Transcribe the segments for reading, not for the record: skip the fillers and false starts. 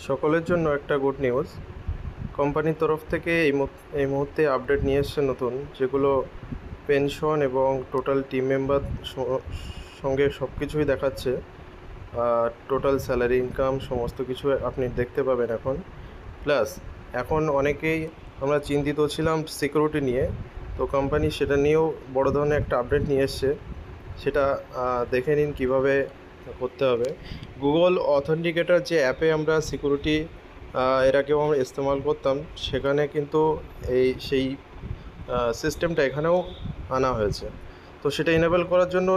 সকলের জন্য একটা গুড নিউজ। কোম্পানির তরফ থেকে এই মুহূর্তে আপডেট নিয়ে এসছে নতুন, যেগুলো পেনশন এবং টোটাল টিম মেম্বার সঙ্গে সব কিছুই দেখাচ্ছে। টোটাল স্যালারি, ইনকাম সমস্ত কিছু আপনি দেখতে পাবেন এখন। প্লাস এখন অনেকেই আমরা চিন্তিত ছিলাম সিকিউরিটি নিয়ে, তো কোম্পানি সেটা নিয়েও বড় ধরনের একটা আপডেট নিয়ে এসছে। সেটা দেখে নিন কীভাবে করতে হবে। গুগল অথেন্টিকেটর যে অ্যাপে আমরা সিকিউরিটি এর আগেও আমরা ইস্তেমাল করতাম, সেখানে কিন্তু সেই সিস্টেমটা এখানেও আনা হয়েছে। তো সেটা ইনেবল করার জন্য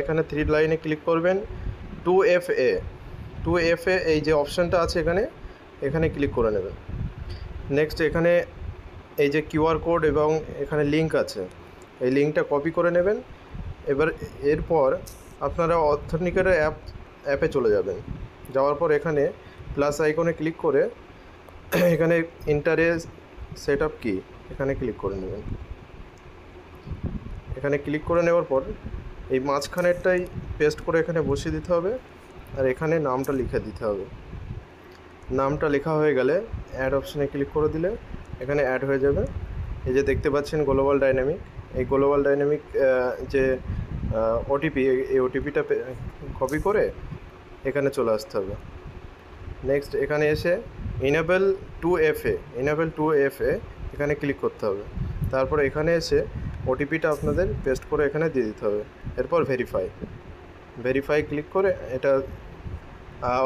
এখানে 3 লাইনে ক্লিক করবেন। 2FA এই যে অপশানটা আছে এখানে ক্লিক করে নেবেন। নেক্সট এখানে এই যে কিউআর কোড এবং এখানে লিঙ্ক আছে, এই লিঙ্কটা কপি করে নেবেন। এরপর আপনারা অথেন্টিকেটর অ্যাপে চলে যাবেন। যাওয়ার পর এখানে প্লাস আইকনে ক্লিক করে এখানে এন্টারে সেট আপ কি এখানে ক্লিক করে নেবেন। এখানে ক্লিক করে নেওয়ার পর এই মাঝখানেরটাই পেস্ট করে এখানে বসিয়ে দিতে হবে, আর এখানে নামটা লিখে দিতে হবে। নামটা লেখা হয়ে গেলে অ্যাড অপশানে ক্লিক করে দিলে এখানে অ্যাড হয়ে যাবে। এই যে দেখতে পাচ্ছেন গ্লোবাল ডাইনামিক, এই গ্লোবাল ডাইনামিক যে ওটিপি, এই ওটিপিটা কপি করে এখানে চলে আসতে হবে। নেক্সট এখানে এসে ইনেবল 2FA এখানে ক্লিক করতে হবে। তারপর এখানে এসে ওটিপিটা আপনাদের পেস্ট করে এখানে দিয়ে দিতে হবে। এরপর ভেরিফাই ক্লিক করে এটা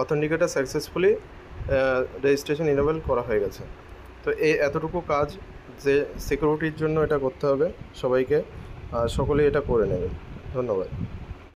অথেন্টিকেটর সাকসেসফুলি রেজিস্ট্রেশন ইনেবল করা হয়ে গেছে। তো এতটুকু কাজ যে সিকিউরিটির জন্য এটা করতে হবে সবাইকে, সকলেই এটা করে নেবেন। ধন্যবাদ।